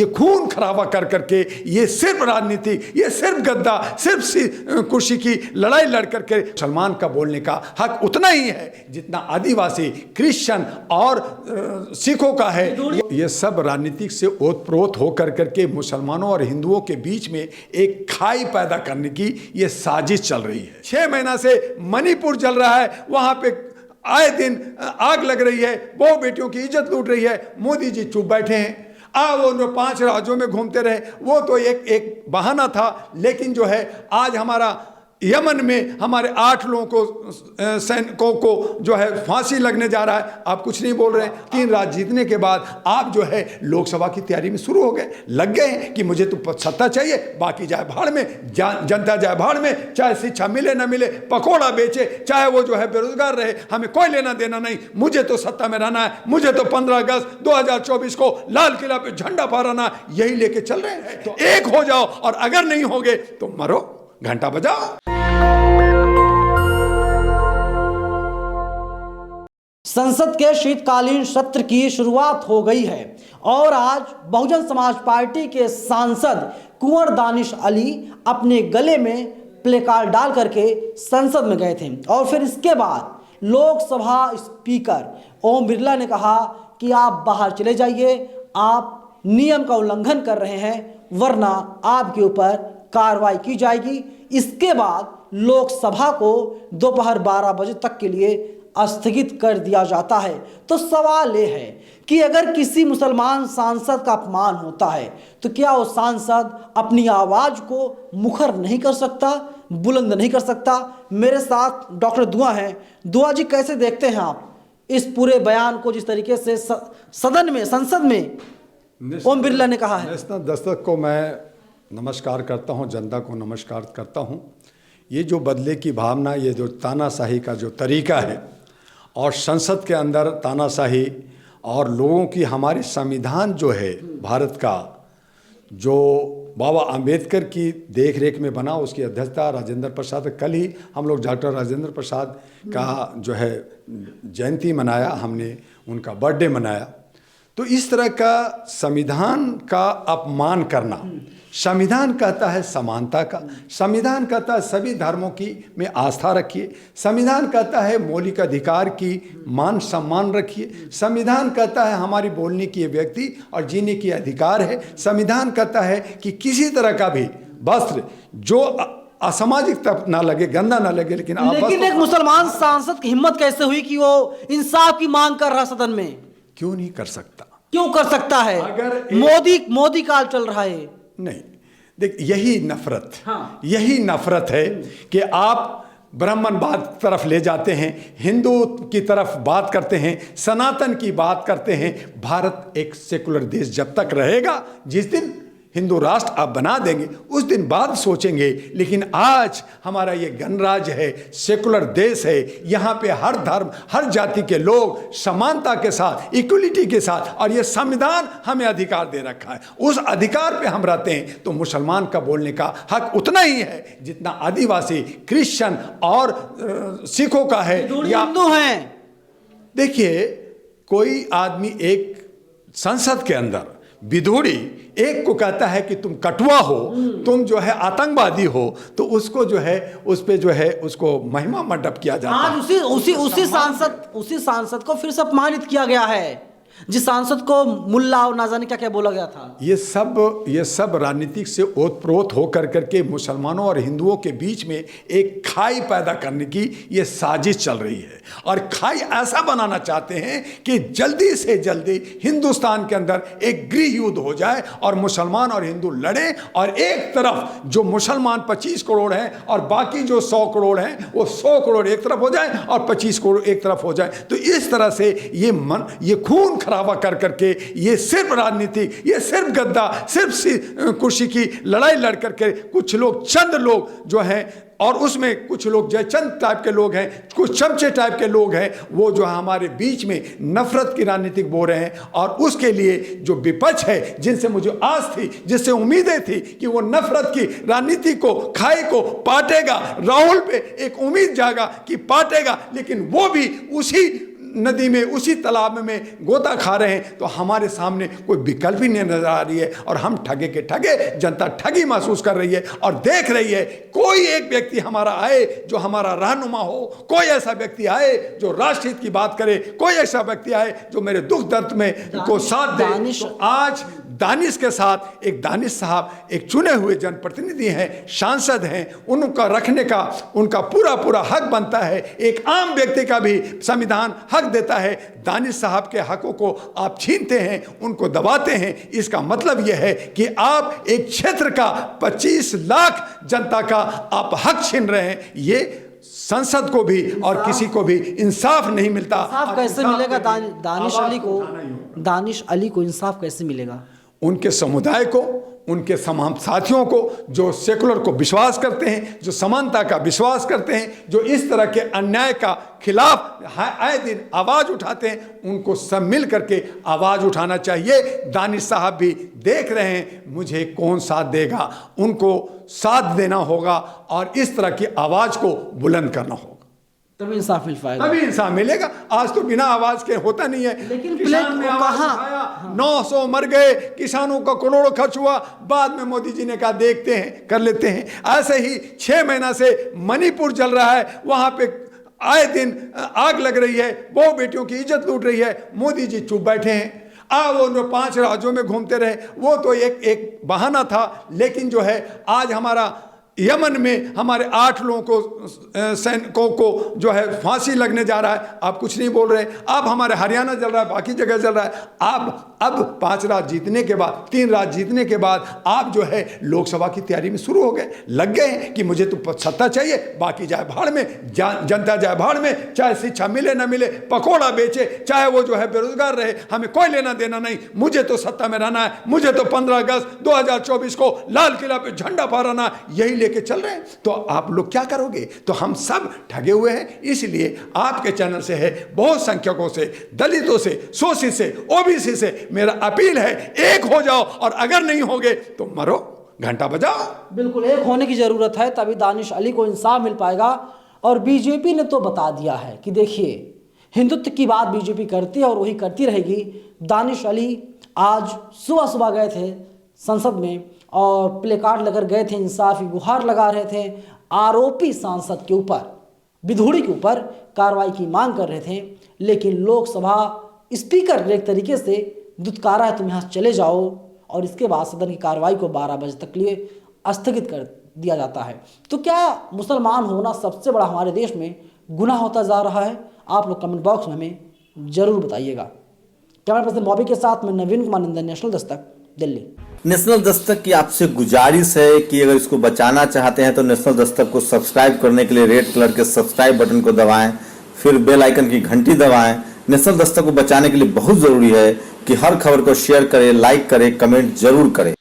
ये खून खराबा कर करके ये सिर्फ राजनीति, ये सिर्फ गद्दा, सिर्फ कुर्सी की लड़ाई लड़ करके मुसलमान का बोलने का हक उतना ही है जितना आदिवासी, क्रिश्चियन और सिखों का है। ये सब राजनीतिक से ओतप्रोत होकर करके मुसलमानों और हिंदुओं के बीच में एक खाई पैदा करने की ये साजिश चल रही है। 6 महीना से मणिपुर जल रहा है, वहां पे आए दिन आग लग रही है, बहु बेटियों की इज्जत लूट रही है। मोदी जी चुप बैठे हैं। वो जो 5 राज्यों में घूमते रहे वो तो एक बहाना था, लेकिन जो है आज हमारा यमन में हमारे 8 लोगों को सैनिकों को जो है फांसी लगने जा रहा है। आप कुछ नहीं बोल रहे हैं। 3 राज्य जीतने के बाद आप जो है लोकसभा की तैयारी में शुरू हो गए, लग गए हैं कि मुझे तो सत्ता चाहिए, बाकी जाए भाड़ में, जनता जाए भाड़ में, चाहे शिक्षा मिले ना मिले, पकौड़ा बेचे, चाहे वो जो है बेरोजगार रहे, हमें कोई लेना देना नहीं। मुझे तो सत्ता में रहना है, मुझे तो 15 अगस्त 2024 को लाल किला पे झंडा फहराना, यही लेके चल रहे हैं। तो एक हो जाओ, और अगर नहीं होगे तो मरो, घंटा बजाओ। संसद के शीतकालीन सत्र की शुरुआत हो गई है और आज बहुजन समाज पार्टी के सांसद कुंवर दानिश अली अपने गले में प्लेकार्ड डाल करके संसद में गए थे और फिर इसके बाद लोकसभा स्पीकर ओम बिरला ने कहा कि आप बाहर चले जाइए, आप नियम का उल्लंघन कर रहे हैं, वरना आपके ऊपर कार्रवाई की जाएगी। इसके बाद लोकसभा को दोपहर 12 बजे तक के लिए स्थगित कर दिया जाता है। तो सवाल ये है कि अगर किसी मुसलमान सांसद का अपमान होता है तो क्या वो सांसद अपनी आवाज को मुखर नहीं कर सकता, बुलंद नहीं कर सकता? मेरे साथ डॉक्टर दुआ हैं। दुआ जी, कैसे देखते हैं आप इस पूरे बयान को जिस तरीके से सदन में, संसद में ओम बिरला ने कहा है? दस्तक को मैं नमस्कार करता हूं, जनता को नमस्कार करता हूं। ये जो बदले की भावना, ये जो तानाशाही का जो तरीका है और संसद के अंदर तानाशाही और लोगों की, हमारी संविधान जो है भारत का, जो बाबा अंबेडकर की देख रेख में बना, उसकी अध्यक्षता राजेंद्र प्रसाद। कल ही हम लोग डॉक्टर राजेंद्र प्रसाद का जो है जयंती मनाया, हमने उनका बर्थडे मनाया। तो इस तरह का संविधान का अपमान करना, संविधान कहता है समानता का, संविधान कहता है सभी धर्मों की में आस्था रखिए, संविधान कहता है मौलिक अधिकार की मान सम्मान रखिए, संविधान कहता है हमारी बोलने की व्यक्ति और जीने की अधिकार है, संविधान कहता है कि किसी तरह का भी वस्त्र जो असामाजिक तब ना लगे, गंदा ना लगे, लेकिन एक मुसलमान सांसद की हिम्मत कैसे हुई कि वो इंसाफ की मांग कर रहा सदन में? क्यों नहीं कर सकता? क्यों कर सकता है? अगर मोदी काल चल रहा है। नहीं, देख, यही नफरत, यही नफरत है कि आप ब्राह्मणवाद तरफ ले जाते हैं, हिंदू की तरफ बात करते हैं, सनातन की बात करते हैं। भारत एक सेकुलर देश जब तक रहेगा, जिस दिन हिंदू राष्ट्र आप बना देंगे उस दिन बाद सोचेंगे। लेकिन आज हमारा ये गणराज्य है, सेकुलर देश है, यहाँ पे हर धर्म, हर जाति के लोग समानता के साथ, इक्वलिटी के साथ, और ये संविधान हमें अधिकार दे रखा है, उस अधिकार पे हम रहते हैं। तो मुसलमान का बोलने का हक उतना ही है जितना आदिवासी, क्रिश्चियन और सिखों का है या हिंदू हैं। देखिए, कोई आदमी एक संसद के अंदर विधुड़ी एक को कहता है कि तुम कटुआ हो, तुम जो है आतंकवादी हो, तो उसको जो है उस पे जो है उसको महिमा मंडप किया जाता है। आज उसी सांसद को फिर से अपमानित किया गया है, जिस सांसद को मुल्ला और ना जाने क्या क्या बोला गया था। ये सब राजनीतिक से ओतप्रोत होकर करके मुसलमानों और हिंदुओं के बीच में एक खाई पैदा करने की ये साजिश चल रही है। और खाई ऐसा बनाना चाहते हैं कि जल्दी से जल्दी हिंदुस्तान के अंदर एक गृह युद्ध हो जाए और मुसलमान और हिंदू लड़ें, और एक तरफ जो मुसलमान 25 करोड़ हैं और बाकी जो 100 करोड़ हैं वो 100 करोड़ एक तरफ हो जाए और 25 करोड़ एक तरफ हो जाए। तो इस तरह से ये खून खराबा कर करके ये सिर्फ राजनीति, ये सिर्फ गद्दा, सिर्फ कुर्सी की लड़ाई लड़ करके कुछ लोग, चंद लोग जो हैं, और उसमें कुछ लोग जयचंद टाइप के लोग हैं, कुछ चमचे टाइप के लोग हैं, वो जो हमारे बीच में नफरत की राजनीति बोल रहे हैं। और उसके लिए जो विपक्ष है, जिनसे मुझे आस थी, जिससे उम्मीदें थी कि वो नफरत की राजनीति को, खाई को पाटेगा, राहुल पे एक उम्मीद जागा कि पाटेगा, लेकिन वो भी उसी नदी में, उसी तालाब में गोता खा रहे हैं, तो हमारे सामने कोई विकल्प ही नहीं नजर आ रही है और हम ठगे के ठगे, जनता ठगी महसूस कर रही है और देख रही है। कोई एक व्यक्ति हमारा आए जो हमारा रहनुमा हो, कोई ऐसा व्यक्ति आए जो राष्ट्र हित की बात करे, कोई ऐसा व्यक्ति आए जो मेरे दुख दर्द में को साथ दे। तो आज दानिश के साथ एक दानिश साहब एक चुने हुए जनप्रतिनिधि हैं, सांसद हैं, उनका रखने का उनका पूरा पूरा हक बनता है। एक आम व्यक्ति का भी संविधान हक देता है। दानिश साहब के हकों को आप छीनते हैं, उनको दबाते हैं। इसका मतलब यह है कि आप एक क्षेत्र का 25 लाख जनता का आप हक छीन रहे हैं। ये संसद को भी और किसी को भी इंसाफ नहीं मिलता। इंसाफ कैसे मिलेगा दानिश अली को? दानिश अली को इंसाफ कैसे मिलेगा? उनके समुदाय को, उनके तमाम साथियों को जो सेकुलर को विश्वास करते हैं, जो समानता का विश्वास करते हैं, जो इस तरह के अन्याय का खिलाफ आए दिन आवाज़ उठाते हैं, उनको सब मिल करके आवाज़ उठाना चाहिए। दानिश साहब भी देख रहे हैं मुझे कौन साथ देगा, उनको साथ देना होगा और इस तरह की आवाज़ को बुलंद करना होगा, तभी इंसाफ मिल पाएगा, तभी इंसाफ मिलेगा। आज तो बिना आवाज के होता नहीं है। लेकिन किसान ने आवाज उठाया, 900 मर गए, किसानों का करोड़ों खर्च हुआ, बाद में मोदी जी ने कहा देखते हैं, कर लेते हैं। ऐसे ही 6 महीना से मणिपुर जल रहा है, वहां पे आए दिन आग लग रही है, बहु बेटियों की इज्जत लूट रही है, मोदी जी चुप बैठे हैं। वो 5 राज्यों में घूमते रहे, वो तो एक बहाना था। लेकिन जो है आज हमारा यमन में हमारे 8 लोगों को, सैनिकों को जो है फांसी लगने जा रहा है, आप कुछ नहीं बोल रहे। आप हमारे हरियाणा जल रहा है, बाकी जगह जल रहा है। आप अब 5 राज्य जीतने के बाद, 3 राज्य जीतने के बाद आप जो है लोकसभा की तैयारी में शुरू हो गए, लग गए हैं कि मुझे तो सत्ता चाहिए, बाकी जाए भाड़ में, जनता जाए भाड़ में, चाहे शिक्षा मिले ना मिले, पकौड़ा बेचे, चाहे वो जो है बेरोजगार रहे, हमें कोई लेना देना नहीं। मुझे तो सत्ता में रहना है, मुझे तो 15 अगस्त 2024 को लाल किला पे झंडा फहराना, यही लेके चल रहे हैं। तो आप लोग क्या करोगे? तो हम सब ठगे हुए हैं। इसलिए आपके चैनल से है, बहुत संख्यकों से, दलितों से, शोषित से, ओबीसी से मेरा अपील है, एक हो जाओ और अगर नहीं होगे तो मरो, घंटा बजाओ। बिल्कुल एक होने की जरूरत है, तभी दानिश अली को इंसाफ मिल पाएगा। और बीजेपी ने तो बता दिया है कि देखिए हिंदुत्व की बात बीजेपी करती है और वही करती रहेगी। दानिश अली आज सुबह सुबह गए थे संसद में और प्ले कार्ड लेकर गए थे, इंसाफी गुहार लगा रहे थे, आरोपी सांसद के ऊपर, विधुड़ी के ऊपर कार्रवाई की मांग कर रहे थे। लेकिन लोकसभा स्पीकर ने एक तरीके से दुत्कारा है, तुम यहाँ चले जाओ, और इसके बाद सदन की कार्रवाई को 12 बजे तक लिए स्थगित कर दिया जाता है। तो क्या मुसलमान होना सबसे बड़ा हमारे देश में गुनाह होता जा रहा है? आप लोग कमेंट बॉक्स में हमें जरूर बताइएगा। कैमरा पर्सन मॉबी के साथ में नवीन कुमार नंदन, नेशनल दस्तक, दिल्ली। नेशनल दस्तक की आपसे गुजारिश है कि अगर इसको बचाना चाहते हैं तो नेशनल दस्तक को सब्सक्राइब करने के लिए रेड कलर के सब्सक्राइब बटन को दबाएं, फिर बेल आइकन की घंटी दबाएं। नेशनल दस्तक को बचाने के लिए बहुत जरूरी है कि हर खबर को शेयर करें, लाइक करें, कमेंट जरूर करें।